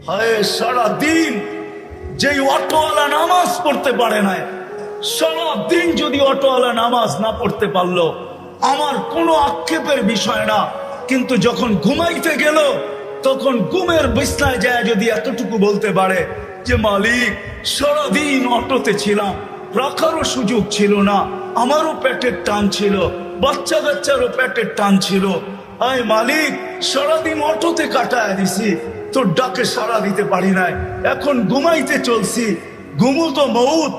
হায় সারা দিন যেই অটোওয়ালা নামাজ পড়তে পারে না, সারা দিন যদি অটোওয়ালা নামাজ না পড়তে পারলো আমার কোনো আক্ষেপের বিষয় না, কিন্তু যখন ঘুমাইতে গেল তখন ঘুমের বিছনায় যায় যদি এতটুকু বলতে পারে যে মালিক সারাদিন অটোতে ছিলাম, রাখারও সুযোগ ছিল না, আমারও পেটের টান ছিল, বাচ্চা কাচ্চারও পেটের টান ছিল, আয় মালিক সারাদিন অটোতে কাটায় দিছি, তোর ডাকে সাড়া দিতে পারি নাই, এখন ঘুমাইতে চলছি, ঘুমো তো মউত,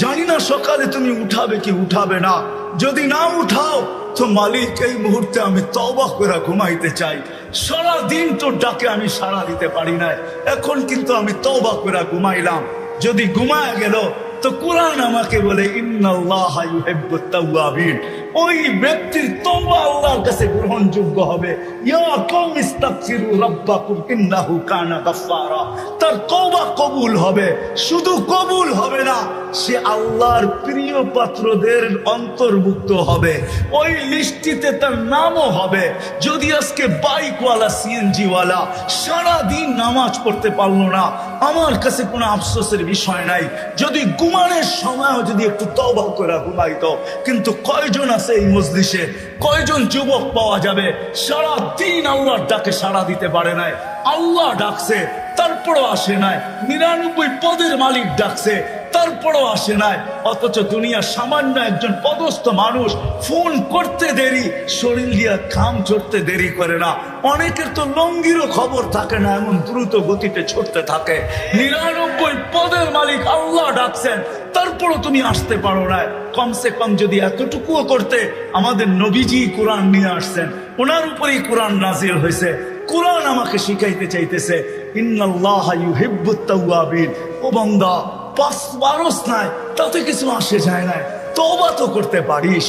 জানি না সকালে তুমি উঠাবে কি উঠাবে না, যদি না উঠাও তো মালিক এই মুহূর্তে আমি তওবা করে ঘুমাইতে চাই, সারা দিন তোর ডাকে আমি সাড়া দিতে পারি নাই, এখন কিন্তু আমি তওবা করে ঘুমাইলাম। যদি ঘুমায় গেল তো কোরআন আমাকে বলে ইন্নাল্লাহা ইউহিব্বুত তাওয়াবিন, ওই ব্যক্তির তওবা আল্লাহর কাছে গ্রহণযোগ্য হবে। ইয়া কওম ইস্তাগফিরু রাব্বাকুম ইন্নাহু কানা গাফফারা, তার তওবা কবুল হবে, শুধু কবুল হবে না, সে আল্লাহর প্রিয় পাত্রদের অন্তর্ভুক্ত হবে, ওই লিস্টিতে তার নামও হবে। যদি আজকে বাইকওয়ালা সিএনজি ওয়ালা সারা দিন নামাজ পড়তে পারলো না, আমার কাছে কোনো আফসোসের বিষয় নাই, যদি ঘুমানোর সময়ও যদি একটু তওবা করে ঘুমাইতো। কিন্তু কয়জন আছে এই মজলিসে, কয়জন যুবক পাওয়া যাবে সারা দিন আল্লাহর ডাকে সাড়া দিতে পারে নাই, আল্লাহ ডাকছে তারপরও আসে নাই, 99 পদের মালিক ডাকছে তারপরও আসে নাই, অথচ দুনিয়া সামান্য একজন পদস্থ মানুষ ফোন করতে দেরি, শরীর দিয়া ঘাম ঝরতে দেরি করে না, অনেকের তো লঙ্গিরও খবর থাকে না, এমন দ্রুত গতিতে ছুটতে থাকে। 99 পদের মালিক আল্লাহ ডাকছেন তারপরও তুমি আসতে পারো না। কমসে কম যদি এতটুকুও করতে, আমাদের নবীজি কোরআন নিয়ে আসছেন, ওনার উপরেই কোরআন নাজিল হয়েছে, কোরআন আমাকে শিখাইতে চাইতেছে ইন্নাল্লাহা ইউহিব্বুত তাওয়াবিন। ও বান্দা, 5 নাই তাতে কিছু আসে যায় না, তওবা তো করতে পারিস।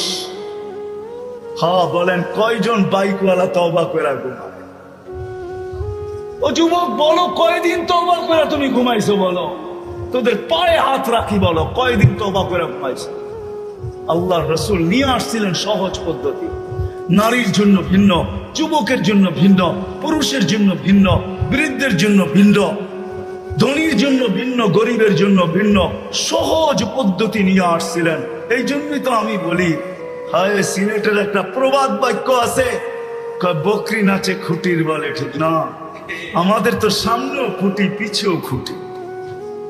হ্যাঁ বলেন, কয়জন বাইকওয়ালা তওবা করে ঘুমায়? ও যুবক বলো, কয়দিন তওবা করে তুমি ঘুমাইছো? বলো, তোদের পায়ে হাত রাখি, বলো কয়দিন তওবা করে ঘুমাইছো? আল্লাহর রাসূল নিয়ে আসছিলেন সহজ পদ্ধতি, নারীর জন্য ভিন্ন, যুবকের জন্য ভিন্ন, পুরুষের জন্য ভিন্ন, বৃদ্ধের জন্য ভিন্ন, ধনীর জন্য ভিন্ন, গরিবের জন্য ভিন্ন, সহজ পদ্ধতি নিয়ে আসছিলেন। এই জন্যই তো আমি বলি, হায় সিলেটের একটা প্রবাদ বাক্য আছে, বকরি নাচে খুঁটির বলে, ঠিক না? আমাদের তো সামনেও খুঁটি, পিছেও খুঁটি।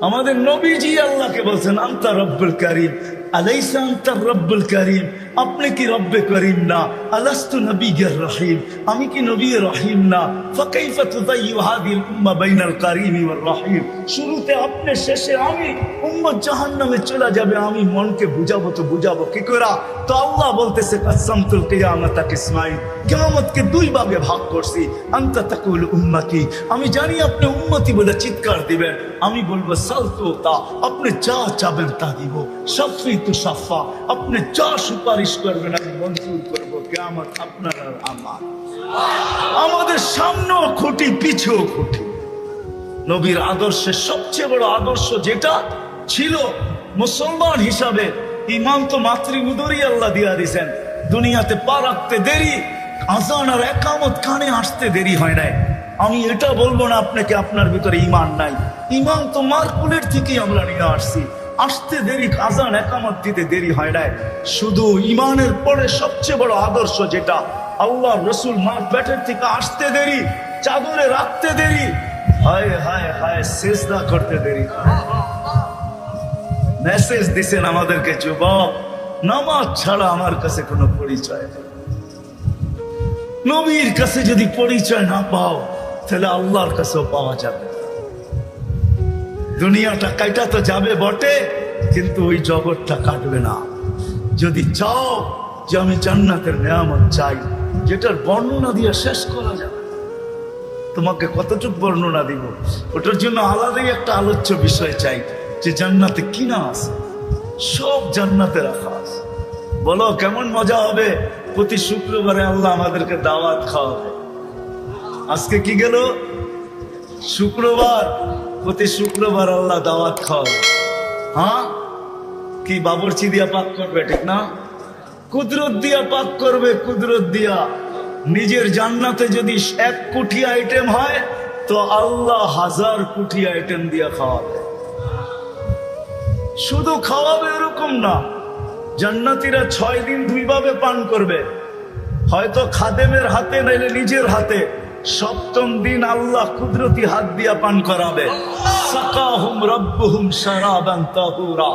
আমাদের নবীজি আল্লাহকে বলছেন আনতা রব্বুল কারীম, আলাইসা আনতা রব্বুল কারীম, আপনি কি রব্বে করিম না? আলাস্তু নবিয়্যির রহিম, আমি কি নবী রহিম না? ফাকাইফা তুযায়্যু হাযিহিল উম্মাহ বাইনাল কারীম ওয়ার রহিম, শুরুতে আপনি শেষে আমি, উম্মত জাহান্নামে চলে যাবে, আমি মনকে বুঝাবো তো বুঝাবো কি করে? তো আল্লাহ বলতেছে কাসামতুল কিয়ামাতা কিসমাইন, কিয়ামতকে 2 ভাগে ভাগ করছি, আনতা তাকুল উম্মতি, আমি জানি আপনি উম্মতি বলে চিৎকার দিবেন, আমি বলবো সালতু তা, আপনি যা চাবেন তা দিব, শাফি তু শাফা, আপনি যা সুপারিশ করবেন আমি মঞ্জুর করবো, কিয়ামত আপনার আর আমার। আমাদের সামনেও খুঁটি, পিছেও খুঁটি। নবীর আদর্শের সবচেয়ে বড় আদর্শ যেটা ছিল মুসলমান হিসাবে, ইমান তো মাতৃগুদরি আল্লাহ দিয়া দিয়েছেন, দুনিয়াতে পা রাখতে দেরি, আজান আর একামত কানে আসতে দেরি হয় নাই। আমি এটা বলবো না আপনাকে আপনার ভিতরে ইমান নাই, ইমান তো মার কুলের থেকেই আমরা নিয়ে আসছি, আসতে দেরি, আজান একামত দিতে দেরি হয় নাই। শুধু ইমানের পরে সবচেয়ে বড় আদর্শ যেটা, আল্লাহ রসুল মার পেটের থেকে আসতে দেরি, চাদরে রাখতে দেরি, হায় হায় হায় সেজদা করতে দেরি। মেসেজ দিছেন আমাদেরকে, যুবক নামাজ ছাড়া আমার কাছে কোনো পরিচয় নেই। নবীর কাছে যদি পরিচয় না পাও তাহলে আল্লাহর কাছেও পাওয়া যাবে। দুনিয়াটা কাইটা তো যাবে বটে, কিন্তু ওই জগৎটা কাটবে না। যদি চাও যে আমি জান্নাতের নেয়ামত চাই, যেটার বর্ণনা দিয়ে শেষ করা যাবে, তোমাকে কতটুকু বর্ণনা দিব, ওটার জন্য আলাদাই একটা আলোচ্য বিষয় চাই, যে জান্নাতে কি না আছে, সব জান্নাতে রাখা আছে। বলো কেমন মজা হবে? প্রতি শুক্রবারে আল্লাহ আমাদেরকে দাওয়াত খাওয়াবে। আজকে কি গেল? শুক্রবার, প্রতি শুক্রবার আল্লাহ দাওয়াত খাওয়াবে। হ্যাঁ, কি বাবরচি দিয়া পাক করবে, ঠিক না? কুদরত দিয়া পাক করবে, কুদরত দিয়া। নিজের জান্নাতে যদি 1 কোটি আইটেম হয় তো তো আল্লাহ 1000 কোটি আইটেম দিয়া খাওয়াবে। শুধু খাওয়াবে এরকম না, জান্নাতীরা 6 দিন 2 ভাবে পান করবে, হয়তো খাদেমের হাতে নাইলে নিজের হাতে। 7ম দিন আল্লাহ কুদরতি হাত দিয়া পান করাবে। সাকাহুম রাব্বুহুম শারাবান তাহুরা।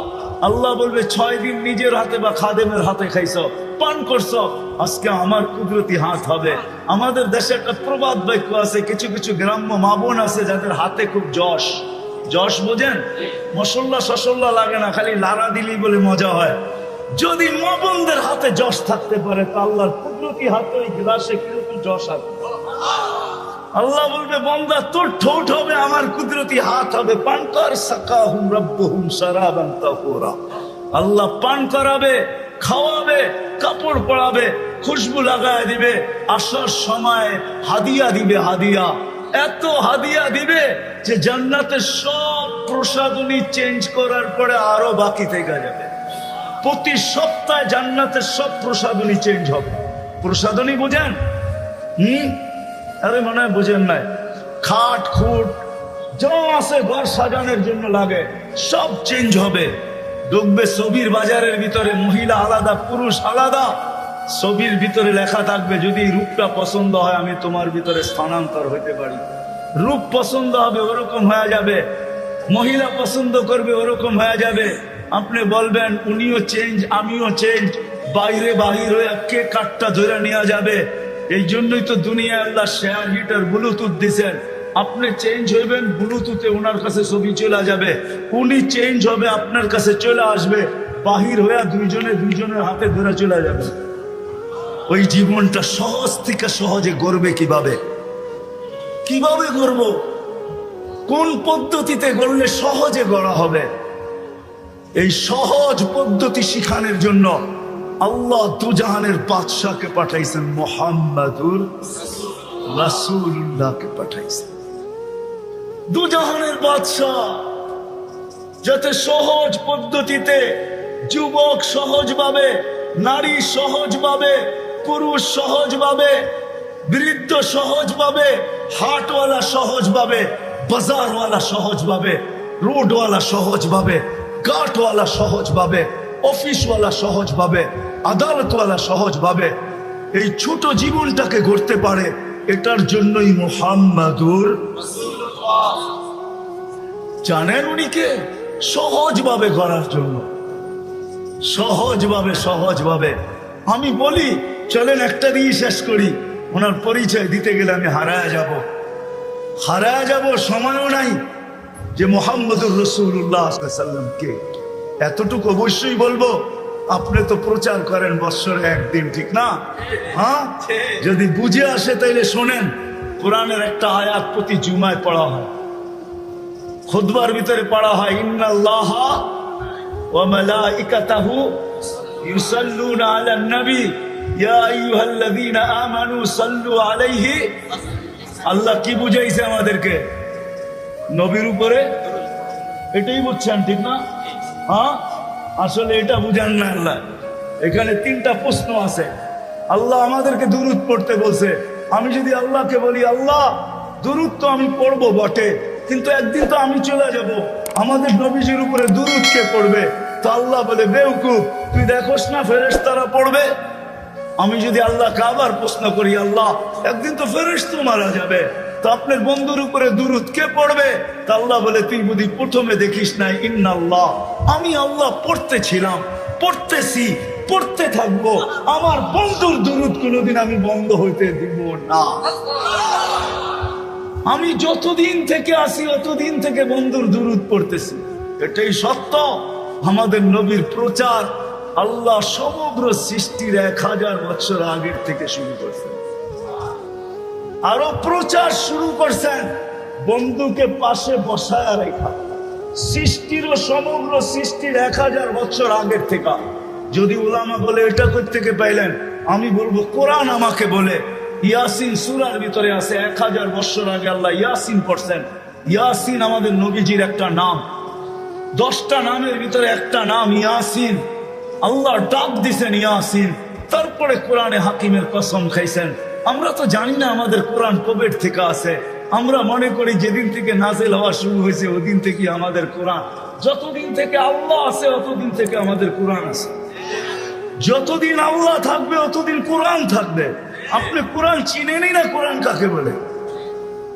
আল্লাহ বলবে 6 দিন নিজের হাতে বা খাদেমের হাতে খাইছো, পান করছো, আজকে আমার কুদরতি হাত হবে। আমাদের দেশে একটা প্রবাদ বাক্য আছে, কিছু কিছু গ্রাম্য মা বোন আছে যাদের হাতে খুব যশ। যশ বোঝেন? মশল্লা সসল্লা লাগে না, খালি লাড়া দিলি বলে মজা হয়। যদি মা বোনদের হাতে যশ থাকতে পারে তা আল্লাহর কুদরতি হাতে ওই গ্লাসে কিরকম যশ আছে। আল্লাহ বলবে বান্দা তোর ঠোঁট হবে, আমার কুদরতি হাত হবে, পান কর। সাকাহুম রাব্বুহুম শারাবান তাহুরা। আল্লাহ পান করাবে, খাওয়াবে, কাপড় পরাবে, খুশবু লাগায় দিবে, আসার সময় হাদিয়া দিবে। হাদিয়া এত হাদিয়া দিবে যে জান্নাতের সব প্রসাদনী চেঞ্জ করার পরে আরো বাকি থেকে যাবে। প্রতি সপ্তাহে জান্নাতের সব প্রসাদনী চেঞ্জ হবে। প্রসাদনী বুঝেন? আরে মনে হয় বুঝেন নাই। খাট খুট যা আছে ঘর সাজানোর জন্য লাগে সব চেঞ্জ হবে। ঢুকবে ছবির বাজারের ভিতরে, মহিলা আলাদা পুরুষ আলাদা। ছবির ভিতরে লেখা থাকবে, যদি রূপটা পছন্দ হয় আমি তোমার ভিতরে স্থানান্তর হইতে পারি। রূপ পছন্দ হবে ওরকম হয়ে যাবে, মহিলা পছন্দ করবে ওরকম হয়ে যাবে। আপনি বলবেন উনিও চেঞ্জ আমিও চেঞ্জ, বাইরে বাহির হয়ে কে কাঠটা ধরে নেওয়া যাবে। এই জন্যই তো দুনিয়া আল্লাহ শেয়ার হিটার ব্লুটুথ দিছেন। আপনি চেঞ্জ হইবেন, ব্লুটুথে ওনার কাছে ছবি চলে যাবে, উনি চেঞ্জ হবে আপনার কাছে চলে আসবে, বাহির হয়ে দুইজনের হাতে ধরে চলে যাবে। ওই জীবনটা সহজ থেকে সহজে গড়বে কিভাবে? কিভাবে গড়ব? কোন পদ্ধতিতে গড়লে সহজে গড়া হবে? এই সহজ পদ্ধতি শিখানোর জন্য আল্লাহ দুজাহানের বাদশাকে পাঠাইছেন, মুহাম্মাদুর রাসূলুল্লাহকে পাঠাইছেন। দুজাহানের বাদশা যাতে সহজ পদ্ধতিতে যুবক সহজভাবে, নারী সহজভাবে, পুরুষ সহজভাবে, বৃদ্ধ সহজভাবে, হাটওয়ালা সহজভাবে, বাজারওয়ালা সহজভাবে, রোডওয়ালা সহজভাবে, ঘাটওয়ালা সহজভাবে, অফিসওয়ালা সহজভাবে, আদালতওয়ালা সহজভাবে এই ছোট জীবনটাকে গড়তে পারে, এটার জন্যই মুহাম্মাদুর রাসূলুল্লাহ। জানেন উনি কে? সহজভাবে গড়ার জন্য, সহজভাবে। আমি বলি চলেন একটা দিয়ে শেষ করি। ওনার পরিচয় দিতে গেলে আমি হারায় যাব, সময়ও নাই যে মুহাম্মাদুর রাসূলুল্লাহ সাল্লাল্লাহু আলাইহি ওয়াসাল্লাম কে। এতটুকু অবশ্যই বলবো। আপনি তো প্রচার করেন বৎসরে একদিন, ঠিক না? হ্যাঁ, যদি বুঝে আসে তাইলে শোনেন। কোরআনের একটা আয়াত প্রতি জুমায় পড়া হয়, খুতবার ভিতরে পড়া হয়, ইন্নাল্লাহা ওয়া মালাইকাতাহু ইউসাল্লুনা আলান নবী ইয়া আইয়ুহাল্লাযীনা আমানু সাল্লু আলাইহি। আল্লাহ কি বুঝাইছে আমাদেরকে? নবীর উপরে। এটাই বুঝছেন, ঠিক না? হ্যাঁ, আসলে এটা বুঝান না আল্লাহ। এখানে 3টা প্রশ্ন আছে। আল্লাহ আমাদেরকে দুরূদ পড়তে বলছে। আমি যদি আল্লাহকে বলি, আল্লাহ দুরূদ তো আমি পড়বো বটে, কিন্তু একদিন তো আমি চলে যাব, আমাদের নবীজির উপরে দুরূদ কে পড়বে? তো আল্লাহ বলে, বেওকুফ, তুই দেখোস না ফেরেশতারা পড়বে? আমি যদি আল্লাহকে আবার প্রশ্ন করি, আল্লাহ একদিন তো ফেরেশতা মারা যাবে, তো আপনার বন্ধুর উপরে দুরূদ কে পড়বে? তা আল্লাহ বলে, তুই বুঝি প্রথমে দেখিস নাই, ইন্নাল্লাহ, আমি আল্লাহ পড়তেছিলাম, পড়তেছি, পড়তে থাকবো, আমার বন্ধুর দুরূদ কোনোদিন আমি বন্ধ হইতে দিব না। আমি যতদিন থেকে আসি অতদিন থেকে বন্ধুর দুরূদ পড়তেছি। এটাই সত্য। আমাদের নবীর প্রচার আল্লাহ সমগ্র সৃষ্টির 1000 বছর আগের থেকে শুরু করছেন। আরো প্রচার শুরু করছেন বন্ধুকে পাশে বসায় রেখা। সৃষ্টিরও সমগ্র সৃষ্টির 1000 বছর আগের থেকে। যদি উলামা বলে এটা কই থেকে পাইলেন, আমি বলবো কোরআন আমাকে বলে। ইয়াসিন সূরার ভিতরে আছে 1000 বছর আগে আল্লাহ ইয়াসিন পড়ছেন। ইয়াসিন আমাদের নবীজির একটা নাম। 10টা নামের ভিতরে একটা নাম ইয়াসিন। আল্লাহ ডাক দিছেন ইয়াসিন। তারপরে কোরআনে হাকিমের কসম খাইছেন। আমরা তো জানি না আমাদের কোরআন কবের থেকে আছে। আমরা মনে করি যেদিন থেকে নাজিল হওয়া শুরু হয়েছে ওদিন থেকে আমাদের কোরআন, যতদিন থেকে আল্লাহ আছে অতদিন থেকে আমাদের কোরআন আছে। যতদিন আল্লাহ থাকবে অতদিন কোরআন থাকবে। আপনি কোরআন চিনেনই না কোরআন কাকে বলে,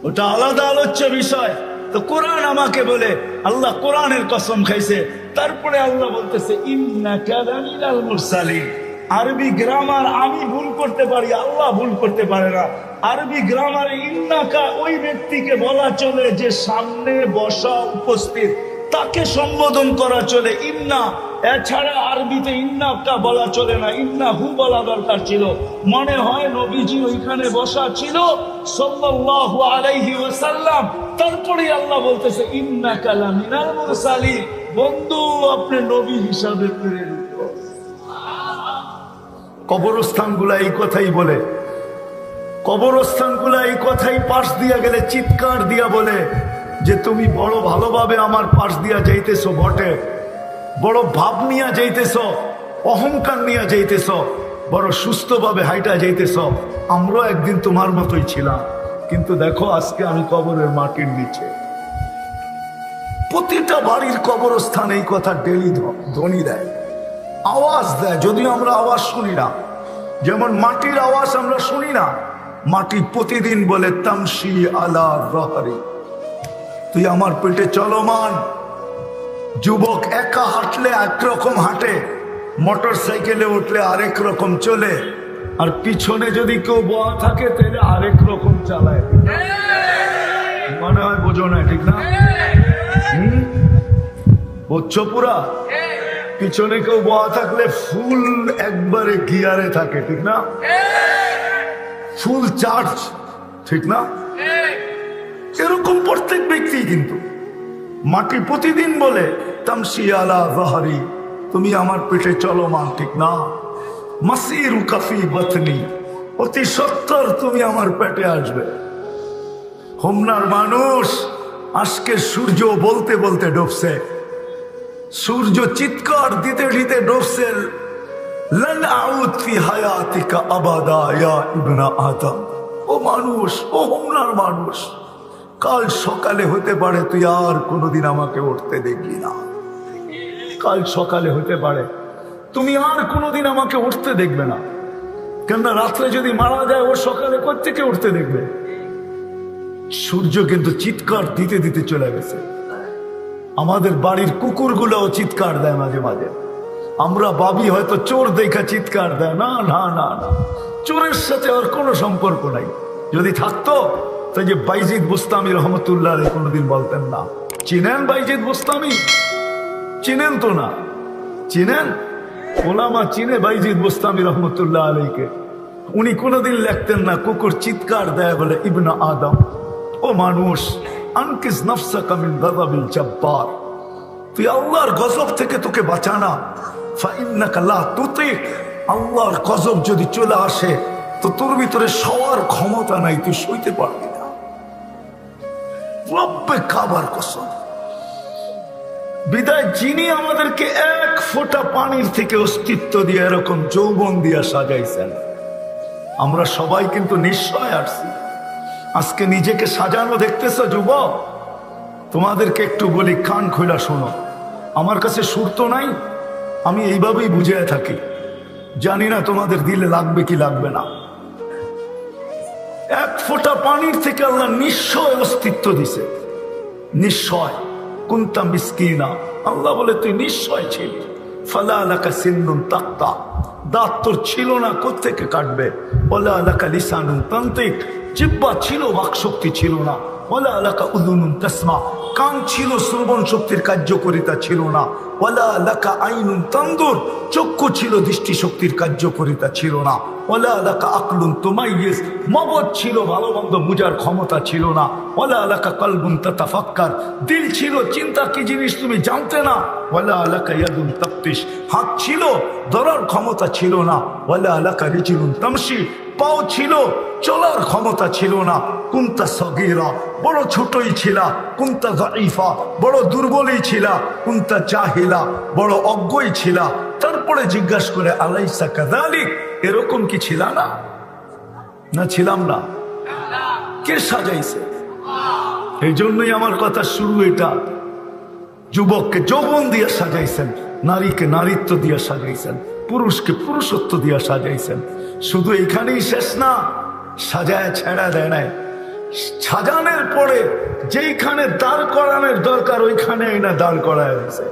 ওটা আলাদা আলোচ্য বিষয়। তো কোরআন আমাকে বলে, আল্লাহ কোরআনের কসম খাইছে। তারপরে আল্লাহ বলতেছে ইন্নাকা লামিনাল মুরসালিন। আরবি গ্রামার আমি ভুল করতে পারি, আল্লাহ ভুল করতে পারে না। আরবি গ্রামারে ইন্নাকা ওই ব্যক্তিকে বলা চলে যে সামনে বসা উপস্থিত, তাকে সম্বোধন করা চলে ইন্না। এছাড়া আরবিতে ইন্নাকা বলা চলে না, ইন্নাহু বলা দরকার ছিল। মনে হয় নবীজি ওইখানে বসা ছিল সাল্লাল্লাহু আলাইহি ওয়াসাল্লাম। তারপরে আল্লাহ বলতেছে ইন্নাকা লামিনাল মুরসালিন। বন্ধু, আপনি নবী হিসাবে প্রেরিত। কবরস্থানগুলা এই কথাই বলে, কবরস্থানগুলা এই কথাই পাশ দিয়া গেলে চিৎকার দিয়া বলে যে তুমি বড় ভালোভাবে আমার পাশ দিয়া যাইতেছ, বটে বড় ভাব নিয়া যাইতেছ, অহংকার নিয়া যাইতেছ, বড় সুস্থভাবে হাইটা যাইতেছ। আমরাও একদিন তোমার মতোই ছিলাম, কিন্তু দেখো আজকে আমি কবরের মাটির নিচে। প্রতিটা বাড়ির কবরস্থান এই কথা ডেলি ধ্বনি দেয়, আওয়াজ দেয়, যদিও আমরা আওয়াজ শুনি না। যেমন মাটির আওয়াজ আমরা শুনি না, মাটি প্রতিদিন বলে তামশি আলা রহরি, তুই আমার পেটে চলমান। যুবক একা হাঁটলে একরকম হাঁটে, মোটর সাইকেলে উঠলে আরেক রকম চলে, আর পিছনে যদি কেউ বয়া থাকে তাহলে আরেক রকম চালায়। মনে হয় বোঝো না, ঠিক না? বুঝছো পুরা? পিছনে কেউ বয়া থাকলে ফুল একবারে গিয়ারে থাকে, ঠিক না? ফুল চার্জ, ঠিক না? এরকম প্রত্যেক ব্যক্তি। কিন্তু মাটি প্রতিদিন বলে তামশি আলা যাহরি, তুমি আমার পেটে চলমান, ঠিক না? মাসিরু কাফি বাতনি, অতি সত্তর তুমি আমার পেটে আসবে। হোমনার মানুষ আজকে সূর্য বলতে বলতে ডুবছে, সূর্য চিৎকার দিতে দিতে ডুবছে, লান আউদ ফি হায়াতিকা আবাদা ইয়া ইবনা আদম। ও মানুষ, ও হোমনার মানুষ, কাল সকালে হতে পারে তুই আর কোনোদিন আমাকে উঠতে দেখবি না। কাল সকালে হতে পারে তুমি আর কোনোদিন আমাকে উঠতে দেখবে না। কেননা রাত্রে যদি মারা যায় ও সকালে কোত্থেকে উঠতে দেখবে? সূর্য কিন্তু চিৎকার দিতে দিতে চলে গেছে। আমাদের বাড়ির কুকুরগুলোও চিৎকার দেয় মাঝে মাঝে। আমরা ভাবি হয়তো চোর দেখা চিৎকার দেয়, না না না না, চোরের সাথে আর কোনো সম্পর্ক নাই। যদি থাকতো তাই যে বাইজিদ বুস্তামি রহমতুল্লাহ আলাইহি কোনোদিন বলতেন না। চিনেন বাইজিদ বুস্তামি? চিনেন তো না? চিনেন? ওলামা চিনে বাইজিদ বুস্তামি রহমতুল্লাহ আলাইহিকে। উনি কোনোদিন লিখতেন না কুকুর চিৎকার দেয় বলে ইবনা আদম, ও মানুষ, আনকিস নাফসাকা মিন গাযাবিল জাব্বার, তুই আল্লাহর গজব থেকে তোকে বাঁচানা। ফাইন্নাকা লা তুতিক, আল্লাহর গজব যদি চলে আসে তো তোর ভিতরে সওয়ার ক্ষমতা নাই, তুই সইতে পারবি না। রব্বে কাবার কসম। বিদায় যিনি আমাদেরকে এক ফোঁটা পানির থেকে অস্তিত্ব দিয়ে এরকম যৌবন দিয়ে সাজাইছেন, আমরা সবাই কিন্তু নিশ্চয় আসছি। আজকে নিজেকে সাজানো দেখতেছ যুবক? তোমাদেরকে একটু বলি, কান খোলা শোনো। আমার কাছে সুর তো নাই, আমি এইভাবেই বুঝিয়ে থাকি, জানি না তোমাদের দিলে লাগবে কি লাগবে না। এক ফোঁটা পানির থেকে আল্লাহ নিশ্চয় অস্তিত্ব দিছে, নিশ্চয়। কুনতা মিসকিনা, আল্লাহ বলে তুই নিশ্চয় ছিলি। ফালা লাকা সিন্নুন তাক্তা, দাঁত তোর ছিল না, কোত্থেকে কাটবে? ওয়ালা লাকা লিসানুন তান্তিক, জিহ্বা ছিল, বাকশক্তি ছিল না। ওয়ালা লাকা উযুনুন তাসমা, কান ছিল, শ্রবণ শক্তির কার্যকারিতা ছিল না। ওয়ালা লাকা আইনুন তানদুর, চক্ষু ছিল, দৃষ্টি শক্তির কার্যকারিতা ছিল না। ওয়ালা লাকা আকলুন তুমাইয়িজ, মগজ ছিল, ভালো মন্দ বুঝার ক্ষমতা ছিল না। ওয়ালা লাকা কলবুন তাতাফাক্কার, দিল ছিল, চিন্তা কি জিনিস তুমি জানতে না। ওয়ালা লাকা ইয়াদুন তাফতিশ, হাত ছিল, ধরার ক্ষমতা ছিল না। ওয়ালা লাকা রিজলুন তামশি, পাও ছিল, চলার ক্ষমতা ছিল না। কুনতা সগীরা, বড় ছোটই ছিলা। কুনতা যায়ীফা, বড় দুর্বলই ছিলা। কুনতা জাহিলা, বড় অজ্ঞই ছিলা। তারপরে জিজ্ঞাসা করে আলাইসা কাযালিক, এরকম কি ছিল না? না ছিলাম না? কে সাজাইছে? এই জন্যই আমার কথা শুরু এটা। যুবককে যৌবন দিয়ে সাজাইছেন, নারীকে নারীত্ব দিয়ে সাজাইছেন, পুরুষকে পুরুষত্ব দিয়ে সাজাইছেন। শুধু এখানেই শেষ না, সাজায় ছেড়া দেয় নাই। সাজানোর পরে যেইখানে দাঁড় করানোর দরকার ওইখানে না দাঁড় করায় হয়েছে।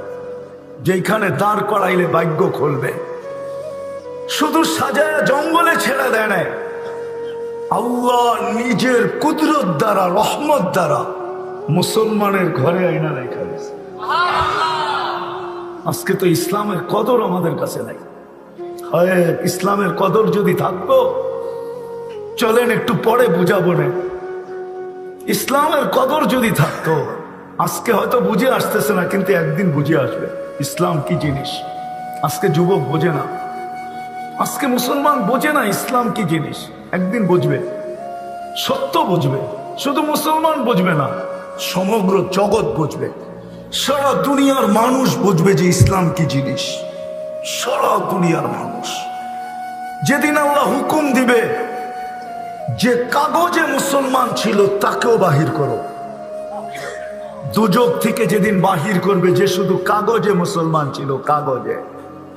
যেইখানে দাঁড় করাইলে ভাগ্য খুলবে। শুধু সাজায় জঙ্গলে ছেড়া দেয় নাই, আল্লাহ নিজের কুদরত দ্বারা, রহমত দ্বারা মুসলমানের ঘরে আইনা রেখা দিয়েছে। আজকে তো ইসলামের কদর আমাদের কাছে নাই। ইসলামের কদর যদি থাকতো, চলেন একটু পরে বুঝাবো না। ইসলামের কদর যদি থাকতো, আজকে হয়তো বুঝে আসতেছে না, কিন্তু একদিন বুঝে আসবে ইসলাম কি জিনিস। আজকে যুবক বোঝে না, আজকে মুসলমান বোঝে না ইসলাম কি জিনিস। একদিন বুঝবে, সত্য বুঝবে। শুধু মুসলমান বুঝবে না, সমগ্র জগৎ বুঝবে, সারা দুনিয়ার মানুষ বুঝবে যে ইসলাম কি জিনিস। সারা দুনিয়ার মানুষ। যেদিন আল্লাহ হুকুম দিবে যে কাগজে মুসলমান ছিল তাকেও বাহির করো, দুজক থেকে যেদিন বাহির করবে যে শুধু কাগজে মুসলমান ছিল, কাগজে।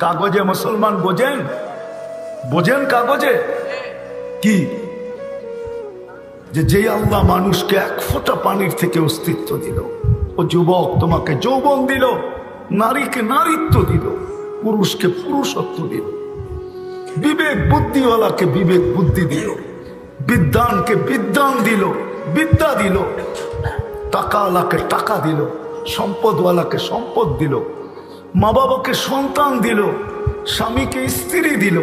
কাগজে মুসলমান বোঝেন? বোঝেন কাগজে কি? যে আল্লাহ মানুষকে এক ফোঁটা পানির থেকে অস্তিত্ব দিল, ও যুবক তোমাকে যৌবন দিল, নারীকে নারীত্ব দিল, পুরুষকে পুরুষত্ব দিল, বিবেক বুদ্ধিওয়ালাকে বিবেক বুদ্ধি দিল, বিদ্যানকে বিদ্যান দিল, বিদ্যা দিল, টাকাওয়ালাকে টাকা দিল, সম্পদওয়ালাকে সম্পদ দিল, মা বাবাকে সন্তান দিল, স্বামীকে স্ত্রী দিল,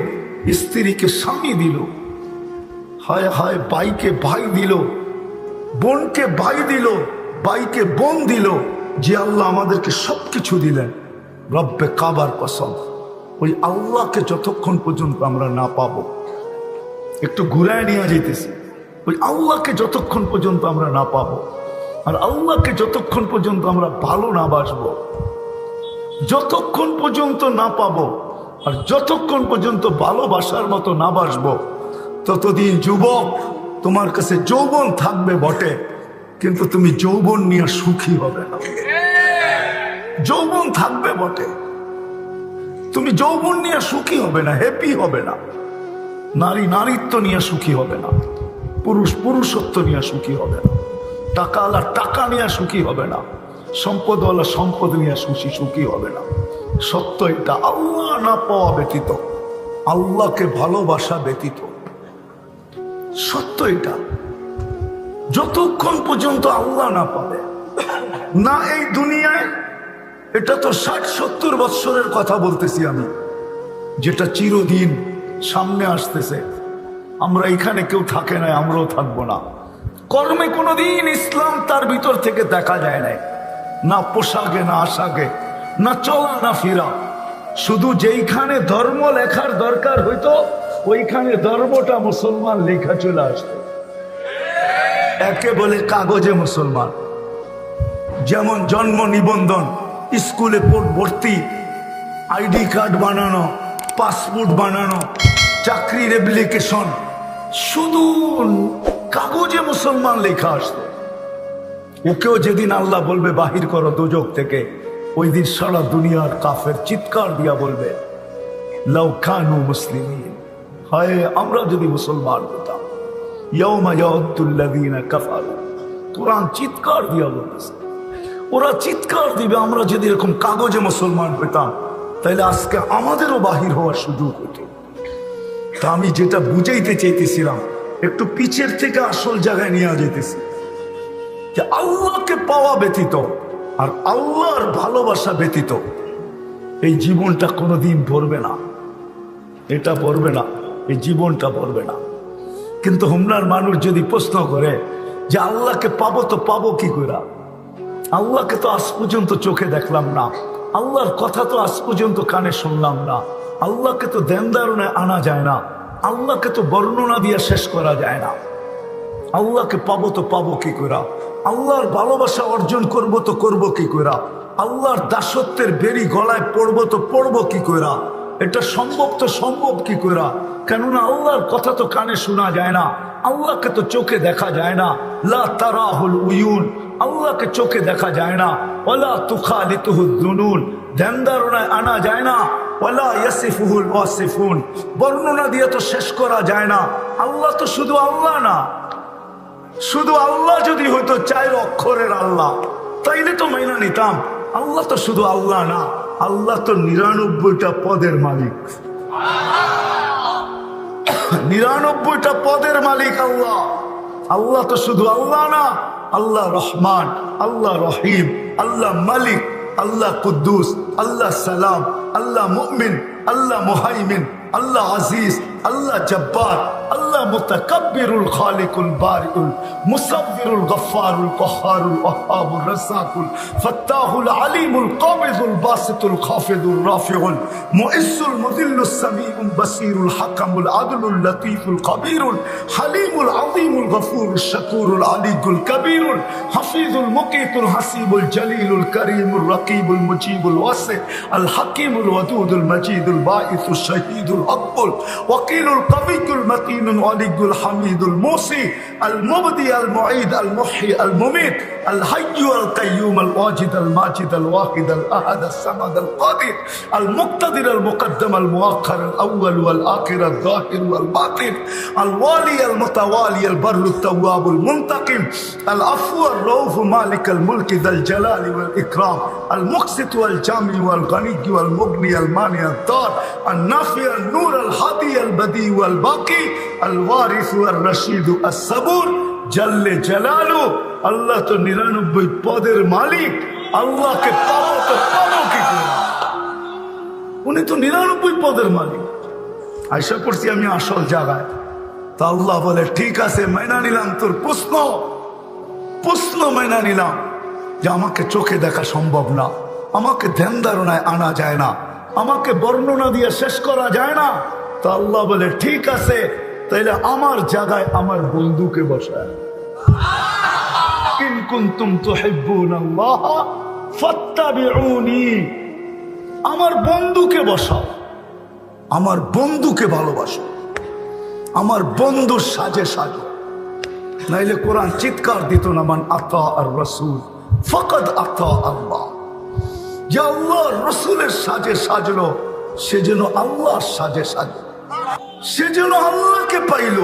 স্ত্রীকে স্বামী দিল, হায় হায় ভাইকে ভাই দিল, বোনকে ভাই দিল, ভাইকে বোন দিল। যে আল্লাহ আমাদেরকে সবকিছু দিলেন, রব্বে কাবার কসম, ওই আল্লাহকে যতক্ষণ পর্যন্ত আমরা না পাবো, একটু ঘুরায় নিয়ে যেতেছি, ওই আল্লাহকে যতক্ষণ পর্যন্ত আমরা না পাবো, আর আল্লাহকে যতক্ষণ পর্যন্ত আমরা ভালো না বাসবো, যতক্ষণ পর্যন্ত না পাবো, আর যতক্ষণ পর্যন্ত ভালোবাসার মতো না বাসবো, ততদিন যুবক তোমার কাছে যৌবন থাকবে বটে, কিন্তু তুমি যৌবন নিয়ে সুখী হবে না। যৌবন থাকবে বটে, তুমি যৌবন নিয়ে সুখী হবে না, হ্যাপি হবে না। নারী নারীত্ব নিয়ে সুখী হবে না, পুরুষ পুরুষত্ব নিয়ে সুখী হবে না, টাকাওয়ালা টাকা নিয়ে সুখী হবে না, সম্পদওয়ালা সম্পদ নিয়ে সুখী হবে না। সত্য এটা, আল্লাহ না পাওয়া ব্যতীত, আল্লাহকে ভালোবাসা ব্যতীত, সত্য এটা। যতক্ষণ পর্যন্ত আল্লাহ না পাবে না এই দুনিয়ায়, এটা তো 60-70 বৎসরের কথা বলতেছি আমি, যেটা চিরদিন সামনে আসতেছে। আমরা এখানে কেউ থাকে না, আমরাও থাকবো না। কর্মে কোনোদিন ইসলাম তার ভিতর থেকে দেখা যায় নাই, না পোশাকে, না আশাকে, না চলা না ফিরা। শুধু যেইখানে ধর্ম লেখার দরকার হইতো ওইখানে ধর্মটা মুসলমান লেখা চলে আসতো। একে বলে কাগজে মুসলমান। যেমন জন্ম নিবন্ধন, স্কুলে ভর্তি, আইডি কার্ড বানানো, পাসপোর্ট বানানো, চাকরির অ্যাপ্লিকেশন, শুধু কাগজে মুসলমান লেখা আসতো। ওকেও যেদিন আল্লাহ বলবে বাহির করো দুজক থেকে, ওই দিন সারা দুনিয়ার কাফের চিৎকার দিয়া বলবে লাউ কানু মুসলিমিন, হায় আমরা যদি মুসলমান হতাম। ইয়াউমা ইয়াউদ্দুল্লাযীনা কাফারু, কোরআন চিৎকার দিয়া বলতেছে, ওরা চিৎকার দিবে আমরা যদি এরকম কাগজে মুসলমান হইতাম, তাহলে আজকে আমাদেরও বাহির হওয়ার সুযোগ হতো। তা আমি যেটা বুঝাইতে চাইতেছিলাম, একটু পিছের থেকে আসল জায়গায় নিয়ে যেতেছি, যে আল্লাহকে পাওয়া ব্যতীত আর আল্লাহর ভালোবাসা ব্যতীত এই জীবনটা কোনোদিন ভরবে না। এটা ভরবে না, এই জীবনটা ভরবে না। কিন্তু হুমনার মানুষ যদি প্রশ্ন করে যে আল্লাহকে পাবো তো পাবো কি করে, আল্লাহকে তো আজ পর্যন্ত চোখে দেখলাম না, আল্লাহর কথা তো আজ পর্যন্ত কানে শুনলাম না, আল্লাহকে তো ধ্যান ধারণায় আনা যায় না, আল্লাহকে তো বর্ণনা দিয়ে শেষ করা যায় না, আল্লাহকে পাবো তো পাবো কি করে, আল্লাহর ভালোবাসা অর্জন করব তো করব কি করে, আল্লাহর দাসত্বের বেরি গলায় পড়বো তো পড়বো কি করে, এটা সম্ভব তো সম্ভব কি করে? কেননা আল্লাহর কথা তো কানে শোনা যায় না, আল্লাহকে তো চোখে দেখা যায় না। লা তারাহুল উয়ুন আল্লাহকে চোখে দেখা যায় না। ওয়ালা তুখালিতুহুদ দুনুন, ধ্যান ধারণায় আনা যায় না। ওয়ালা ইয়াসিফুহুল ওয়াসিফুন, বর্ণনা দিয়ে তো শেষ করা যায় না। আল্লাহ তো শুধু আল্লাহ না। শুধু আল্লাহ যদি হইতো 4 অক্ষরের আল্লাহ, তাইলে তো মাইনা নিতাম। আল্লাহ তো শুধু আল্লাহ না, আল্লাহ তো 99টা পদের মালিক। 99টা পদের মালিক আল্লাহ। আল্লাহ তো শুধু আল্লাহ না, আল্লাহ রহমান, আল্লাহ রহিম, আল্লাহ মালিক, আল্লাহ কুদ্দুস, আল্লাহ সালাম, আল্লাহ মুমিন, আল্লাহ মুহাইমিন, আল্লাহ আজিজ, আল্লাহ জব্বার, আল্লাহ মুতাকাব্বিরুল খালিকুল বারিউল মুসাব্বিরুল গফফারুল কহ্হারুল ওয়াহ্হাবুর রাসাকুল ফাত্তাহুল আলিমুল কাবিদুল বাসিতুল খাফিদুর রাফিউল মুইসুল মুদিল্লুস সামিউল বাসিরুল হাকামুল আদলুল লতীফুল কবিরুল হালিমুল আযীমুল গফুরুশ শাকুরুল আলিয়ুল কবিরুল হাফিজুল মুকিতুল হাসিবুল জলিলুল করিমুর রকিবুল মুজিবুল ওয়াসি আল হাকিমুল ওয়াদুদুল মজিদুল বাঈসুশ শাহীদুল আকবুল ওয়াকিলুল কবিয়ুল মতিনুল আলিয়ুল হামিদুল মুসি আল মুবদি আল মুঈদ আল মুহয়ি আল মুমিত আল হাইয়্যু আল কাইয়্যুম আল ওয়াজিদ আল মাজিদ আল ওয়াহিদ আল আহাদ আল সামাদ আল কাদির আল মুক্তাদির আল মুকদ্দম আল মুআখ্খার আল আউয়াল ওয়াল আখির আল যাহির ওয়াল বাতিন আল ওয়ালি আল মুতাওয়ালি আল বাররুত তাওয়াবুল মুনতাকিম আল আফু আল রাউফ মালিক আল মুলক যাল জালালি ওয়াল ইকরাম আল মুকসিত ওয়াল জামি ওয়াল গনি ওয়াল মুগনি আল মানি আল দার আল নাফি আল নূর আল হাদি আল বদি ওয়াল বাকি আল ওয়ারিস ওয়াল রশিদ আস সাবুর জাল্লে জালালু। আল্লাহ তো 99 পদের মালিক। আল্লাহকে পাবো তো পাবো কি করে? উনি তো 99 পদের মালিক। আশা করছি আমি আসল জায়গায়। তা আল্লাহ বলে ঠিক আছে, মাইনা নিলাম তোর প্রশ্ন মাইনা নিলাম যে আমাকে চোখে দেখা সম্ভব না, আমাকে ধ্যান ধারণায় আনা যায় না, আমাকে বর্ণনা দিয়ে শেষ করা যায় না। তা আল্লাহ বলে ঠিক আছে, তাইলে আমার জায়গায় আমার বন্ধুকে বসায়। ইন কুনতুম তুহিব্বুনাল্লাহ ফাত্তাবিউনি, আমার বন্ধুকে বসাও, আমার বন্ধুকে ভালোবাসো, আমার বন্ধুর সাজে সাজো। নাইলে কোরআন চিৎকার দিত না, মান আতা আর রাসূল ফাকাদ আতা আল্লাহ। যে আল্লাহর রাসূলের সাজে সাজলো, সে যেন আল্লাহর সাজে সাজলো, সে যেন আল্লাহকে পাইল।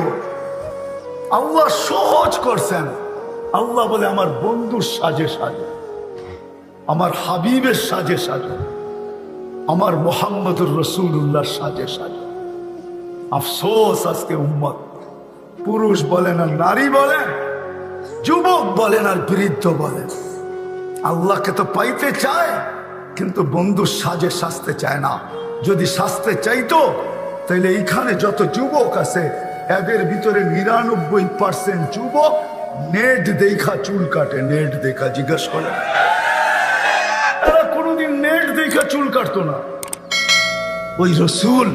আল্লাহ সহজ করছেন। আল্লাহ বলে আমার বন্ধুর সাজে সাজো, আমার হাবিবের সাজে সাজো, আমার মুহাম্মদুর রাসূলুল্লাহর সাজে সাজো। আফসোস আজকে উম্মত, পুরুষ বলেন আর নারী বলেন, যুবক বলেন আর বৃদ্ধ বলেন, আল্লাহকে তো পাইতে চায় কিন্তু বন্ধুর সাজে সাজতে চায় না। যদি সাজতে চাইতো তাহলে এইখানে যত যুবক আছে এদের ভিতরে 99% যুবক নেট দেখা চুল কাটে। নেট দেখা জিজ্ঞেস করে, এরা কোনোদিন নেট দেখা চুল কাটতো না। ওই রসুল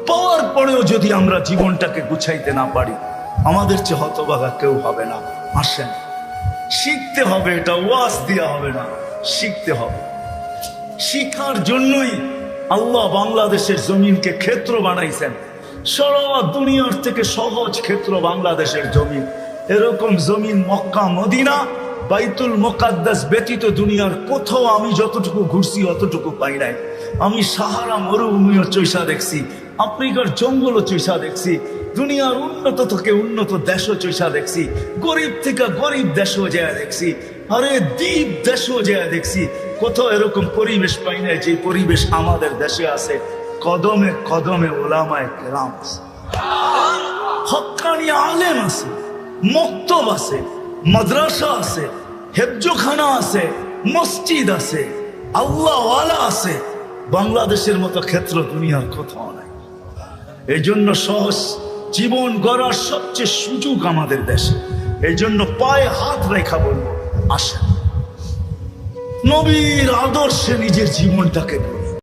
পাওয়ার পরেও যদি আমরা জীবনটাকে গুছাইতে না পারি, আমাদের চেয়ে হতভাগা কেউ হবে না। আসেন, শিখতে হবে, এটা ওয়াজ দেওয়া হবে না, শিখতে হবে। শিখার জন্যই আল্লাহ বাংলাদেশের জমিনকে ক্ষেত্র বানাইছেন। সারা দুনিয়ার থেকে সহজ ক্ষেত্র বাংলাদেশের জমিন। এরকম জমিন মক্কা মদিনা বাইতুল মুকাদ্দাস ব্যতীত দুনিয়ার কোথাও আমি যতটুকু ঘুরছি অতটুকু পাই নাই। আমি সাহারা মরুভূমিও চৈসা দেখছি, আফ্রিকার জঙ্গলও চৈসা দেখছি, দুনিয়ার উন্নত থেকে উন্নত দেশও চৈসা দেখছি, গরিব থেকে গরিব দেশও যায় দেখছি, আরে দ্বীপ দেশও যায় দেখছি। কোথাও এরকম পরিবেশ পাই নাই যে পরিবেশ আমাদের দেশে আছে। কদমে কদমে ওলামায়ে কেরাম আছে, হক্কানি আলেম আছে, মক্তব আছে, মাদ্রাসা আছে, হেফজখানা আছে, মসজিদ আছে, আল্লাহওয়ালা আছে। বাংলাদেশের মতো ক্ষেত্র দুনিয়ার কোথাও নাই। এই জন্য সহজ জীবন গড়ার সবচেয়ে সুযোগ আমাদের দেশে। এই জন্য পায়ে হাত রেখা বলবো, আসেন নবীর আদর্শে নিজের জীবনটাকে